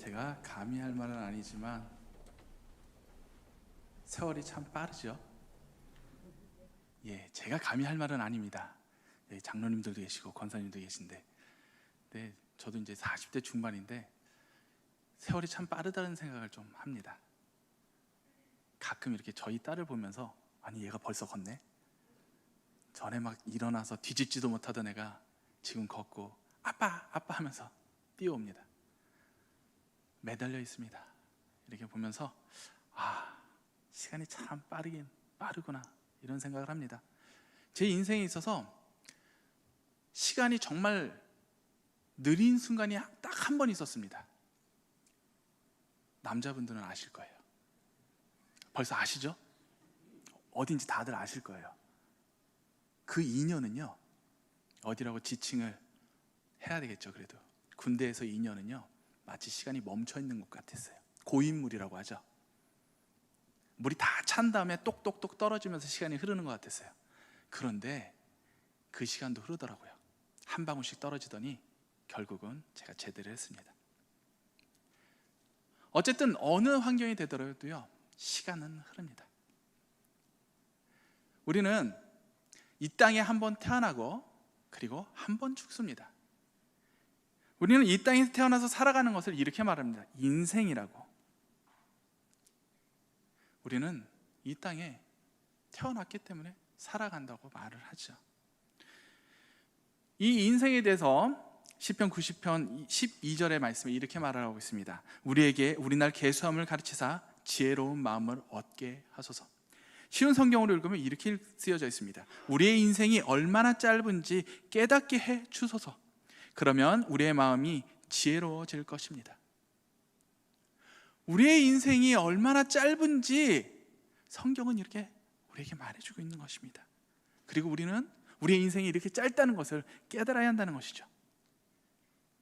제가 감히 할 말은 아니지만 세월이 참 빠르죠. 제가 감히 할 말은 아닙니다. 장로님들도 계시고 권사님도 계신데, 저도 이제 40대 중반인데 세월이 참 빠르다는 생각을 좀 합니다. 가끔 이렇게 저희 딸을 보면서, 아니 얘가 벌써 걷네? 전에 막 일어나서 뒤집지도 못하던 애가 지금 걷고 아빠 아빠 하면서 뛰어옵니다. 매달려 있습니다. 이렇게 보면서 시간이 참 빠르긴 빠르구나, 이런 생각을 합니다. 제 인생에 있어서 시간이 정말 느린 순간이 딱 한 번 있었습니다. 남자분들은 아실 거예요. 벌써 아시죠? 어딘지 다들 아실 거예요. 그 인연은요, 어디라고 지칭을 해야 되겠죠. 그래도 군대에서 인연은요, 마치 시간이 멈춰 있는 것 같았어요. 고인물이라고 하죠. 물이 다 찬 다음에 똑똑똑 떨어지면서 시간이 흐르는 것 같았어요. 그런데 그 시간도 흐르더라고요. 한 방울씩 떨어지더니 결국은 제가 제대로 했습니다. 어쨌든 어느 환경이 되더라도요, 시간은 흐릅니다. 우리는 이 땅에 한 번 태어나고 그리고 한 번 죽습니다. 우리는 이 땅에 태어나서 살아가는 것을 이렇게 말합니다. 인생이라고. 우리는 이 땅에 태어났기 때문에 살아간다고 말을 하죠. 이 인생에 대해서 시편 90편 12절의 말씀에 이렇게 말하고 있습니다. 우리에게 우리날 계수함을 가르치사 지혜로운 마음을 얻게 하소서. 쉬운 성경으로 읽으면 이렇게 쓰여져 있습니다. 우리의 인생이 얼마나 짧은지 깨닫게 해 주소서. 그러면 우리의 마음이 지혜로워질 것입니다. 우리의 인생이 얼마나 짧은지 성경은 이렇게 우리에게 말해주고 있는 것입니다. 그리고 우리는 우리의 인생이 이렇게 짧다는 것을 깨달아야 한다는 것이죠.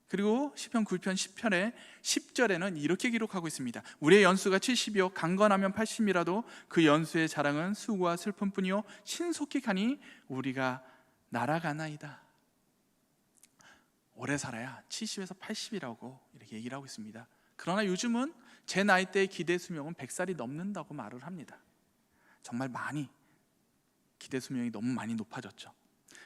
그리고 시편 9편 10편의 10절에는 이렇게 기록하고 있습니다. 우리의 연수가 70이요 강건하면 80이라도 그 연수의 자랑은 수고와 슬픔뿐이요 신속히 가니 우리가 날아가나이다. 오래 살아야 70에서 80이라고 이렇게 얘기를 하고 있습니다. 그러나 요즘은 제 나이대의 기대 수명은 100살이 넘는다고 말을 합니다. 정말 많이 기대 수명이 너무 많이 높아졌죠.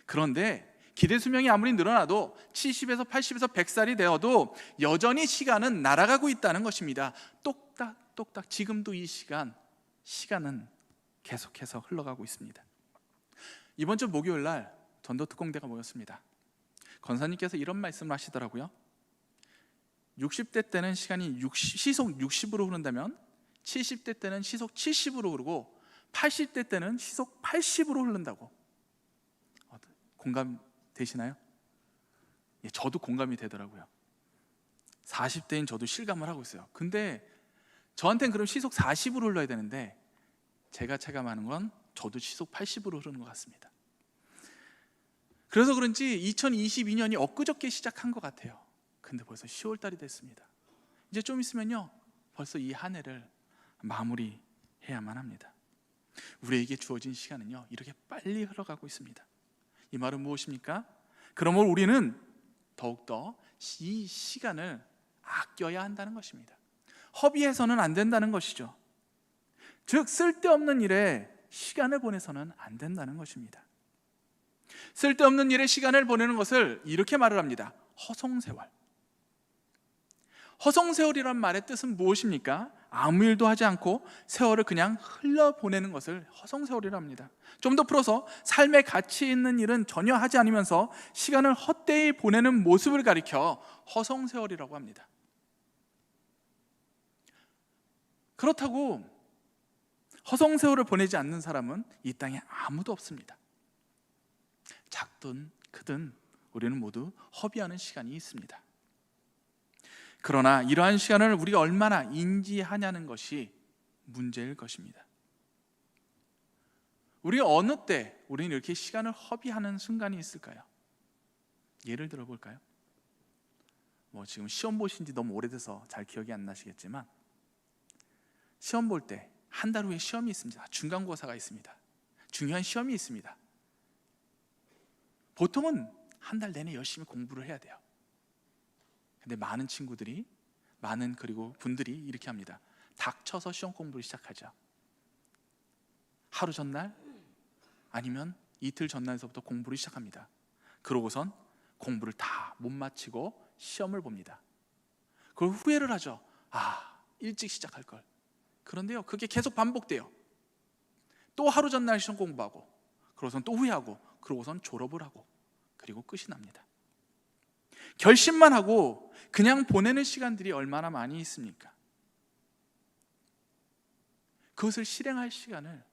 그런데 기대 수명이 아무리 늘어나도 70에서 80에서 100살이 되어도 여전히 시간은 날아가고 있다는 것입니다. 똑딱똑딱 지금도 이 시간은 계속해서 흘러가고 있습니다. 이번 주 목요일 날 전도특공대가 모였습니다. 권사님께서 이런 말씀을 하시더라고요. 60대 때는 시간이 시속 60으로 흐른다면 70대 때는 시속 70으로 흐르고 80대 때는 시속 80으로 흐른다고. 공감되시나요? 저도 공감이 되더라고요. 40대인 저도 실감을 하고 있어요. 근데 저한테는 그럼 시속 40으로 흘러야 되는데 제가 체감하는 건 저도 시속 80으로 흐르는 것 같습니다. 그래서 그런지 2022년이 엊그저께 시작한 것 같아요. 근데 벌써 10월달이 됐습니다. 이제 좀 있으면요, 벌써 이 한 해를 마무리해야만 합니다. 우리에게 주어진 시간은요, 이렇게 빨리 흘러가고 있습니다. 이 말은 무엇입니까? 그러므로 우리는 더욱더 이 시간을 아껴야 한다는 것입니다. 허비해서는 안 된다는 것이죠. 즉 쓸데없는 일에 시간을 보내서는 안 된다는 것입니다. 쓸데없는 일에 시간을 보내는 것을 이렇게 말을 합니다. 허송세월. 허송세월이란 말의 뜻은 무엇입니까? 아무 일도 하지 않고 세월을 그냥 흘려보내는 것을 허송세월이라 합니다. 좀 더 풀어서 삶의 가치 있는 일은 전혀 하지 않으면서 시간을 헛되이 보내는 모습을 가리켜 허송세월이라고 합니다. 그렇다고 허송세월을 보내지 않는 사람은 이 땅에 아무도 없습니다. 작든 크든 우리는 모두 허비하는 시간이 있습니다. 그러나 이러한 시간을 우리가 얼마나 인지하냐는 것이 문제일 것입니다. 우리가 어느 때 우리는 이렇게 시간을 허비하는 순간이 있을까요? 예를 들어 볼까요? 지금 시험 보신 지 너무 오래돼서 잘 기억이 안 나시겠지만 시험 볼 때 한 달 후에 시험이 있습니다. 중간고사가 있습니다. 중요한 시험이 있습니다. 보통은 한 달 내내 열심히 공부를 해야 돼요. 근데 많은 친구들이 많은 그리고 분들이 이렇게 합니다. 닥쳐서 시험 공부를 시작하죠. 하루 전날 아니면 이틀 전날서부터 공부를 시작합니다. 그러고선 공부를 다 못 마치고 시험을 봅니다. 그걸 후회를 하죠. 일찍 시작할 걸. 그런데요, 그게 계속 반복돼요. 또 하루 전날 시험 공부하고, 그러고선 또 후회하고, 그러고선 졸업을 하고, 그리고 끝이 납니다. 결심만 하고 그냥 보내는 시간들이 얼마나 많이 있습니까? 그것을 실행할 시간을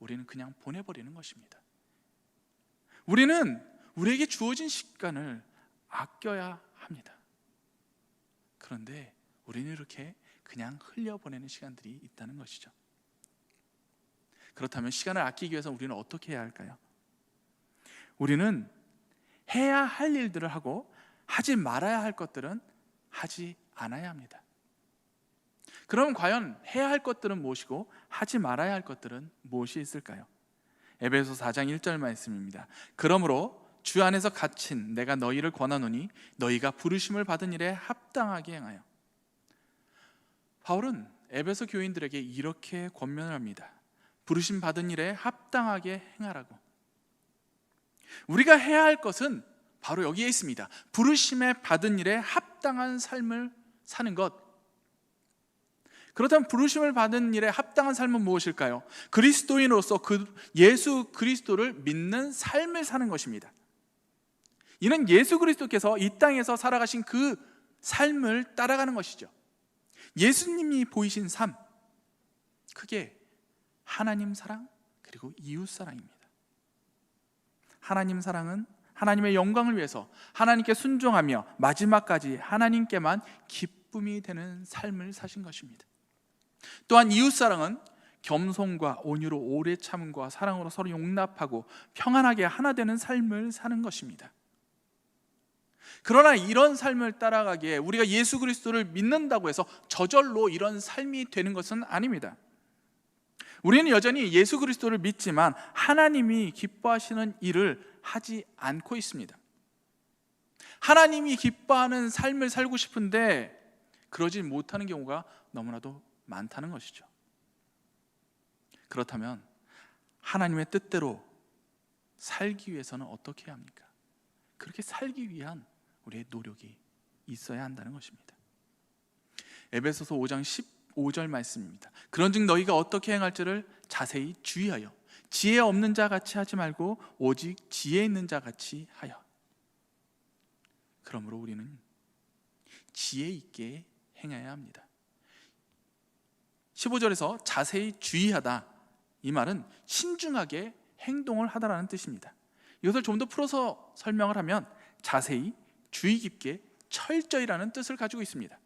우리는 그냥 보내버리는 것입니다. 우리는 우리에게 주어진 시간을 아껴야 합니다. 그런데 우리는 이렇게 그냥 흘려보내는 시간들이 있다는 것이죠. 그렇다면 시간을 아끼기 위해서 우리는 어떻게 해야 할까요? 우리는 해야 할 일들을 하고 하지 말아야 할 것들은 하지 않아야 합니다. 그럼 과연 해야 할 것들은 무엇이고 하지 말아야 할 것들은 무엇이 있을까요? 에베소서 4장 1절 말씀입니다. 그러므로 주 안에서 갇힌 내가 너희를 권하노니 너희가 부르심을 받은 일에 합당하게 행하여. 바울은 에베소 교인들에게 이렇게 권면을 합니다. 부르심 받은 일에 합당하게 행하라고. 우리가 해야 할 것은 바로 여기에 있습니다. 부르심에 받은 일에 합당한 삶을 사는 것. 그렇다면 부르심을 받은 일에 합당한 삶은 무엇일까요? 그리스도인으로서 예수 그리스도를 믿는 삶을 사는 것입니다. 이는 예수 그리스도께서 이 땅에서 살아가신 그 삶을 따라가는 것이죠. 예수님이 보이신 삶, 그게 하나님 사랑 그리고 이웃 사랑입니다. 하나님 사랑은 하나님의 영광을 위해서 하나님께 순종하며 마지막까지 하나님께만 기쁨이 되는 삶을 사신 것입니다. 또한 이웃 사랑은 겸손과 온유로 오래 참음과 사랑으로 서로 용납하고 평안하게 하나 되는 삶을 사는 것입니다. 그러나 이런 삶을 따라가기에 우리가 예수 그리스도를 믿는다고 해서 저절로 이런 삶이 되는 것은 아닙니다. 우리는 여전히 예수 그리스도를 믿지만 하나님이 기뻐하시는 일을 하지 않고 있습니다. 하나님이 기뻐하는 삶을 살고 싶은데 그러지 못하는 경우가 너무나도 많다는 것이죠. 그렇다면 하나님의 뜻대로 살기 위해서는 어떻게 해야 합니까? 그렇게 살기 위한 우리의 노력이 있어야 한다는 것입니다. 에베소서 5장 15절 말씀입니다. 그런즉 너희가 어떻게 행할지를 자세히 주의하여 지혜 없는 자 같이 하지 말고 오직 지혜 있는 자 같이 하여. 그러므로 우리는 지혜 있게 행해야 합니다. 15절에서 자세히 주의하다, 이 말은 신중하게 행동을 하다라는 뜻입니다. 이것을 좀 더 풀어서 설명을 하면 자세히, 주의 깊게, 철저히라는 뜻을 가지고 있습니다.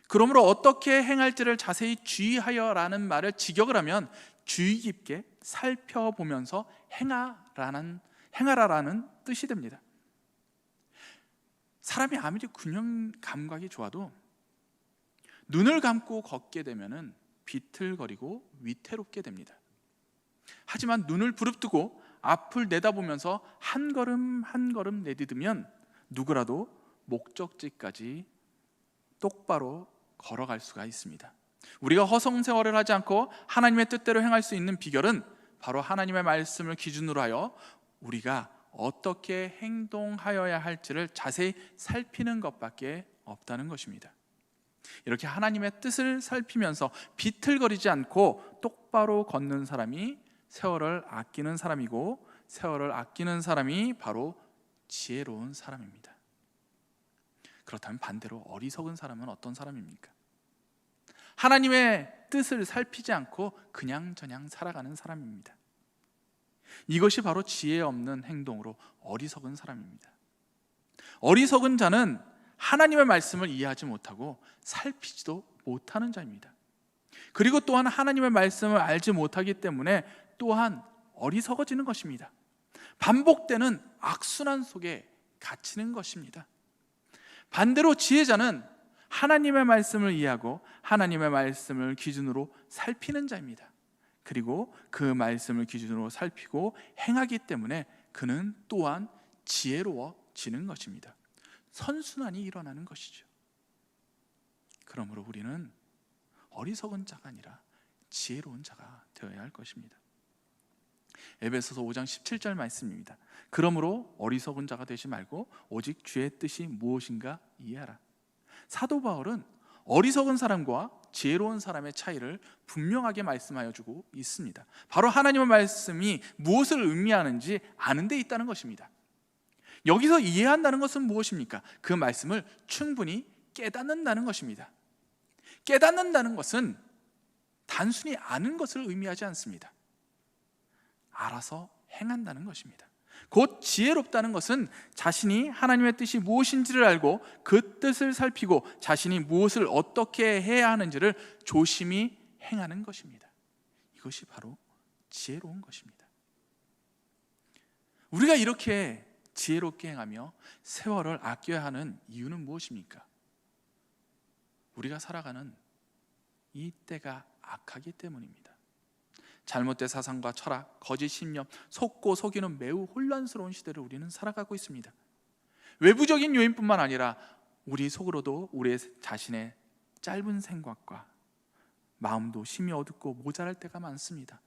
그러므로 어떻게 행할지를 자세히 주의하여라는 말을 직역을 하면 주의 깊게 살펴보면서 행하라라는 뜻이 됩니다. 사람이 아무리 균형 감각이 좋아도 눈을 감고 걷게 되면은 비틀거리고 위태롭게 됩니다. 하지만 눈을 부릅뜨고 앞을 내다보면서 한 걸음 한 걸음 내디디면 누구라도 목적지까지 똑바로 걸어갈 수가 있습니다. 우리가 허송세월을 하지 않고 하나님의 뜻대로 행할 수 있는 비결은 바로 하나님의 말씀을 기준으로 하여 우리가 어떻게 행동하여야 할지를 자세히 살피는 것밖에 없다는 것입니다. 이렇게 하나님의 뜻을 살피면서 비틀거리지 않고 똑바로 걷는 사람이 세월을 아끼는 사람이고, 세월을 아끼는 사람이 바로 지혜로운 사람입니다. 그렇다면 반대로 어리석은 사람은 어떤 사람입니까? 하나님의 뜻을 살피지 않고 그냥저냥 살아가는 사람입니다. 이것이 바로 지혜 없는 행동으로 어리석은 사람입니다. 어리석은 자는 하나님의 말씀을 이해하지 못하고 살피지도 못하는 자입니다. 그리고 또한 하나님의 말씀을 알지 못하기 때문에 또한 어리석어지는 것입니다. 반복되는 악순환 속에 갇히는 것입니다. 반대로 지혜자는 하나님의 말씀을 이해하고 하나님의 말씀을 기준으로 살피는 자입니다. 그리고 그 말씀을 기준으로 살피고 행하기 때문에 그는 또한 지혜로워지는 것입니다. 선순환이 일어나는 것이죠. 그러므로 우리는 어리석은 자가 아니라 지혜로운 자가 되어야 할 것입니다. 에베소서 5장 17절 말씀입니다. 그러므로 어리석은 자가 되지 말고 오직 주의 뜻이 무엇인가 이해하라. 사도 바울은 어리석은 사람과 지혜로운 사람의 차이를 분명하게 말씀하여 주고 있습니다. 바로 하나님의 말씀이 무엇을 의미하는지 아는 데 있다는 것입니다. 여기서 이해한다는 것은 무엇입니까? 그 말씀을 충분히 깨닫는다는 것입니다. 깨닫는다는 것은 단순히 아는 것을 의미하지 않습니다. 알아서 행한다는 것입니다. 곧 지혜롭다는 것은 자신이 하나님의 뜻이 무엇인지를 알고 그 뜻을 살피고 자신이 무엇을 어떻게 해야 하는지를 조심히 행하는 것입니다. 이것이 바로 지혜로운 것입니다. 우리가 이렇게 지혜롭게 행하며 세월을 아껴야 하는 이유는 무엇입니까? 우리가 살아가는 이 때가 악하기 때문입니다. 잘못된 사상과 철학, 거짓 신념, 속고 속이는 매우 혼란스러운 시대를 우리는 살아가고 있습니다. 외부적인 요인뿐만 아니라 우리 속으로도 우리 자신의 짧은 생각과 마음도 심히 어둡고 모자랄 때가 많습니다.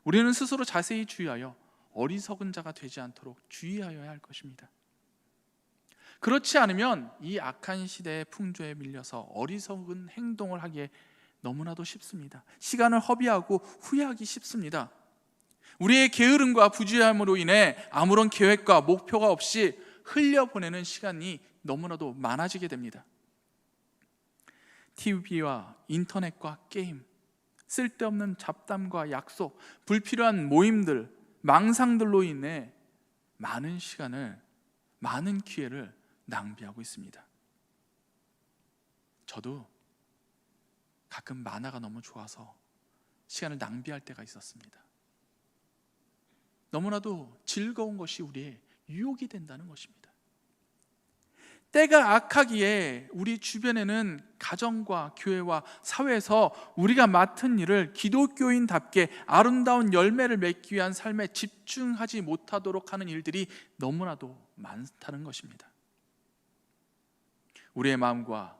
우리는 스스로 자세히 주의하여 어리석은 자가 되지 않도록 주의하여야 할 것입니다. 그렇지 않으면 이 악한 시대의 풍조에 밀려서 어리석은 행동을 하기에 너무나도 쉽습니다. 시간을 허비하고 후회하기 쉽습니다. 우리의 게으름과 부주의함으로 인해 아무런 계획과 목표가 없이 흘려보내는 시간이 너무나도 많아지게 됩니다. TV와 인터넷과 게임, 쓸데없는 잡담과 약속, 불필요한 모임들, 망상들로 인해 많은 시간을, 많은 기회를 낭비하고 있습니다. 저도 가끔 만화가 너무 좋아서 시간을 낭비할 때가 있었습니다. 너무나도 즐거운 것이 우리의 유혹이 된다는 것입니다. 때가 악하기에 우리 주변에는 가정과 교회와 사회에서 우리가 맡은 일을 기독교인답게 아름다운 열매를 맺기 위한 삶에 집중하지 못하도록 하는 일들이 너무나도 많다는 것입니다. 우리의 마음과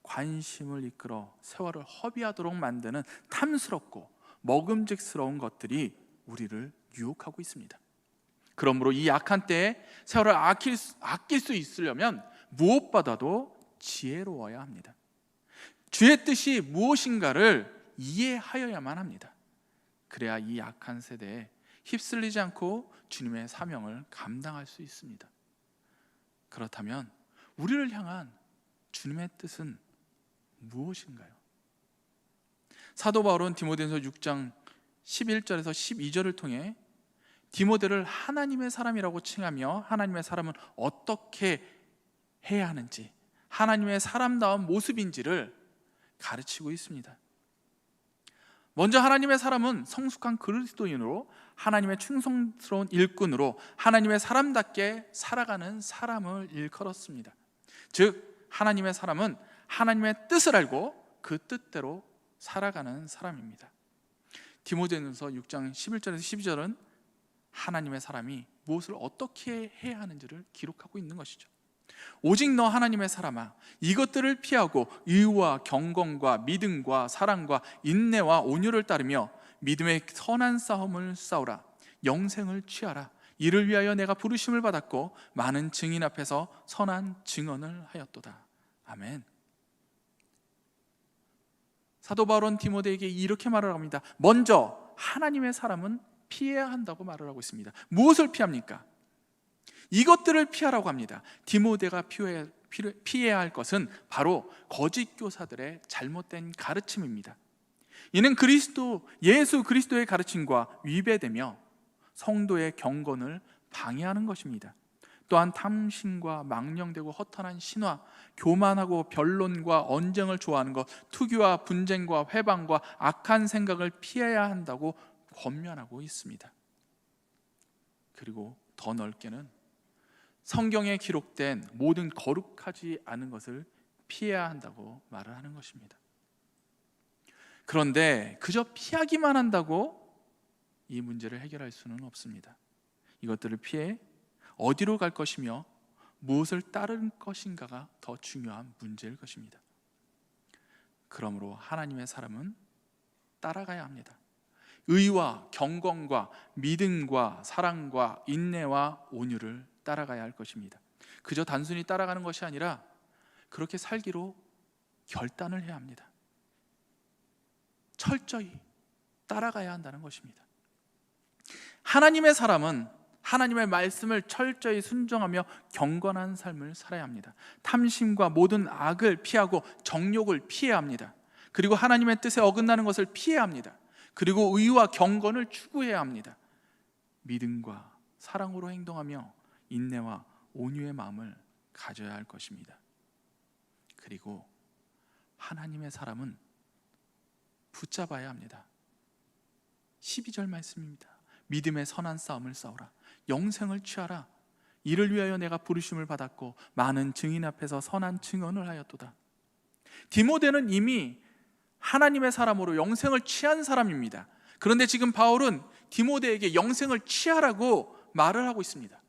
관심을 이끌어 세월을 허비하도록 만드는 탐스럽고 먹음직스러운 것들이 우리를 유혹하고 있습니다. 그러므로 이 악한 때에 세월을 아낄 수 있으려면 무엇보다도 지혜로워야 합니다. 주의 뜻이 무엇인가를 이해하여야만 합니다. 그래야 이 악한 세대에 휩쓸리지 않고 주님의 사명을 감당할 수 있습니다. 그렇다면 우리를 향한 주님의 뜻은 무엇인가요? 사도 바울은 디모데전서 6장 11절에서 12절을 통해 디모데를 하나님의 사람이라고 칭하며 하나님의 사람은 어떻게 해야 하는지, 하나님의 사람다운 모습인지를 가르치고 있습니다. 먼저 하나님의 사람은 성숙한 그리스도인으로 하나님의 충성스러운 일꾼으로 하나님의 사람답게 살아가는 사람을 일컬었습니다. 즉 하나님의 사람은 하나님의 뜻을 알고 그 뜻대로 살아가는 사람입니다. 디모데전서 6장 11절에서 12절은 하나님의 사람이 무엇을 어떻게 해야 하는지를 기록하고 있는 것이죠. 오직 너 하나님의 사람아, 이것들을 피하고 의와 경건과 믿음과 사랑과 인내와 온유를 따르며 믿음의 선한 싸움을 싸우라. 영생을 취하라. 이를 위하여 내가 부르심을 받았고 많은 증인 앞에서 선한 증언을 하였도다. 아멘. 사도 바울은 디모데에게 이렇게 말을 합니다. 먼저 하나님의 사람은 피해야 한다고 말을 하고 있습니다. 무엇을 피합니까? 이것들을 피하라고 합니다. 디모데가 피해야 할 것은 바로 거짓 교사들의 잘못된 가르침입니다. 이는 예수 그리스도의 가르침과 위배되며 성도의 경건을 방해하는 것입니다. 또한 탐심과 망령되고 허탄한 신화, 교만하고 변론과 언쟁을 좋아하는 것, 투기와 분쟁과 회방과 악한 생각을 피해야 한다고 권면하고 있습니다. 그리고 더 넓게는 성경에 기록된 모든 거룩하지 않은 것을 피해야 한다고 말을 하는 것입니다. 그런데 그저 피하기만 한다고 이 문제를 해결할 수는 없습니다. 이것들을 피해 어디로 갈 것이며 무엇을 따를 것인가가 더 중요한 문제일 것입니다. 그러므로 하나님의 사람은 따라가야 합니다. 의와 경건과 믿음과 사랑과 인내와 온유를 따라가야 할 것입니다. 그저 단순히 따라가는 것이 아니라 그렇게 살기로 결단을 해야 합니다. 철저히 따라가야 한다는 것입니다. 하나님의 사람은 하나님의 말씀을 철저히 순종하며 경건한 삶을 살아야 합니다. 탐심과 모든 악을 피하고 정욕을 피해야 합니다. 그리고 하나님의 뜻에 어긋나는 것을 피해야 합니다. 그리고 의와 경건을 추구해야 합니다. 믿음과 사랑으로 행동하며 인내와 온유의 마음을 가져야 할 것입니다. 그리고 하나님의 사람은 붙잡아야 합니다. 12절 말씀입니다. 믿음의 선한 싸움을 싸우라. 영생을 취하라. 이를 위하여 내가 부르심을 받았고 많은 증인 앞에서 선한 증언을 하였도다. 디모데는 이미 하나님의 사람으로 영생을 취한 사람입니다. 그런데 지금 바울은 디모데에게 영생을 취하라고 말을 하고 있습니다.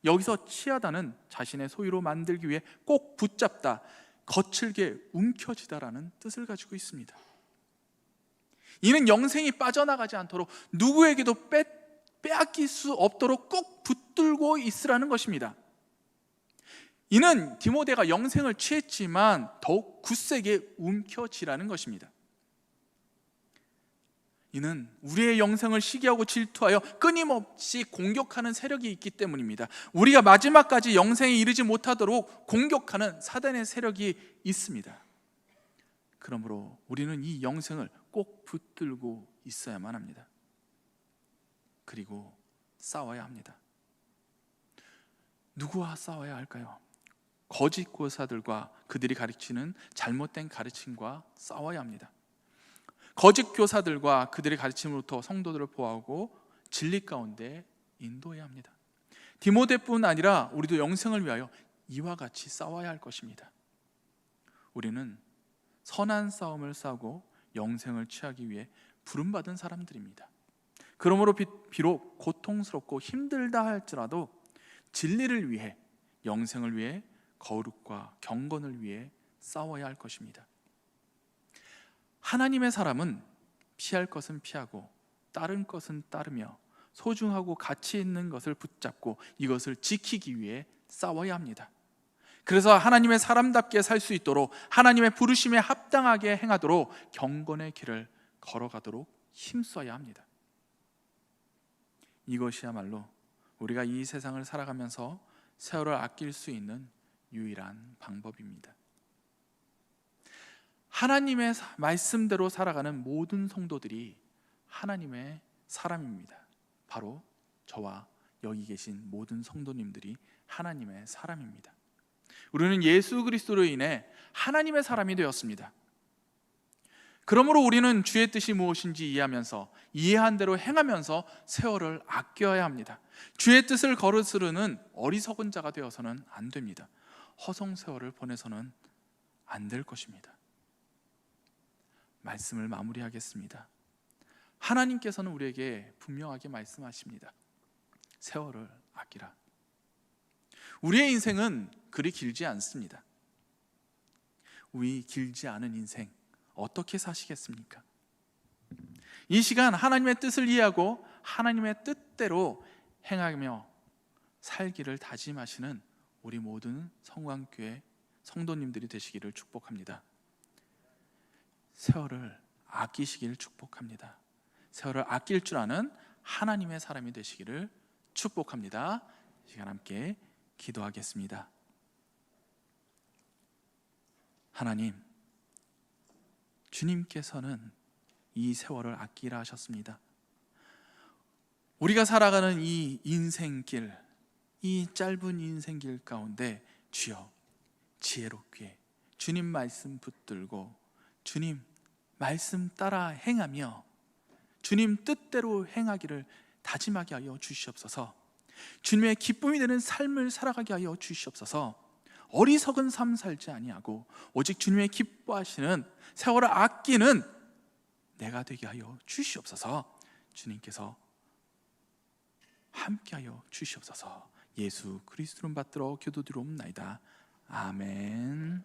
여기서 취하다는 자신의 소유로 만들기 위해 꼭 붙잡다, 거칠게 움켜쥐다라는 뜻을 가지고 있습니다. 이는 영생이 빠져나가지 않도록 누구에게도 빼앗길 수 없도록 꼭 붙들고 있으라는 것입니다. 이는 디모데가 영생을 취했지만 더욱 굳세게 움켜쥐라는 것입니다. 이는 우리의 영생을 시기하고 질투하여 끊임없이 공격하는 세력이 있기 때문입니다. 우리가 마지막까지 영생에 이르지 못하도록 공격하는 사단의 세력이 있습니다. 그러므로 우리는 이 영생을 꼭 붙들고 있어야만 합니다. 그리고 싸워야 합니다. 누구와 싸워야 할까요? 거짓 교사들과 그들이 가르치는 잘못된 가르침과 싸워야 합니다. 거짓 교사들과 그들의 가르침으로부터 성도들을 보호하고 진리 가운데 인도해야 합니다. 디모데뿐 아니라 우리도 영생을 위하여 이와 같이 싸워야 할 것입니다. 우리는 선한 싸움을 싸우고 영생을 취하기 위해 부름받은 사람들입니다. 그러므로 비록 고통스럽고 힘들다 할지라도 진리를 위해, 영생을 위해, 거룩과 경건을 위해 싸워야 할 것입니다. 하나님의 사람은 피할 것은 피하고 따른 것은 따르며 소중하고 가치 있는 것을 붙잡고 이것을 지키기 위해 싸워야 합니다. 그래서 하나님의 사람답게 살 수 있도록, 하나님의 부르심에 합당하게 행하도록 경건의 길을 걸어가도록 힘써야 합니다. 이것이야말로 우리가 이 세상을 살아가면서 세월을 아낄 수 있는 유일한 방법입니다. 하나님의 말씀대로 살아가는 모든 성도들이 하나님의 사람입니다. 바로 저와 여기 계신 모든 성도님들이 하나님의 사람입니다. 우리는 예수 그리스도로 인해 하나님의 사람이 되었습니다. 그러므로 우리는 주의 뜻이 무엇인지 이해하면서 이해한 대로 행하면서 세월을 아껴야 합니다. 주의 뜻을 거스르는 어리석은 자가 되어서는 안 됩니다. 허송 세월을 보내서는 안 될 것입니다. 말씀을 마무리하겠습니다. 하나님께서는 우리에게 분명하게 말씀하십니다. 세월을 아끼라. 우리의 인생은 그리 길지 않습니다. 우리 길지 않은 인생 어떻게 사시겠습니까? 이 시간 하나님의 뜻을 이해하고 하나님의 뜻대로 행하며 살기를 다짐하시는 우리 모든 성광교회 성도님들이 되시기를 축복합니다. 세월을 아끼시길 축복합니다. 세월을 아낄 줄 아는 하나님의 사람이 되시기를 축복합니다. 이 시간 함께 기도하겠습니다. 하나님, 주님께서는 이 세월을 아끼라 하셨습니다. 우리가 살아가는 이 인생길, 이 짧은 인생길 가운데 주여 지혜롭게 주님 말씀 붙들고 주님 말씀 따라 행하며 주님 뜻대로 행하기를 다짐하게 하여 주시옵소서. 주님의 기쁨이 되는 삶을 살아가게 하여 주시옵소서. 어리석은 삶 살지 아니하고 오직 주님의 기뻐하시는 세월을 아끼는 내가 되게 하여 주시옵소서. 주님께서 함께하여 주시옵소서. 예수 그리스도를 받들어 기도드리옵나이다. 아멘.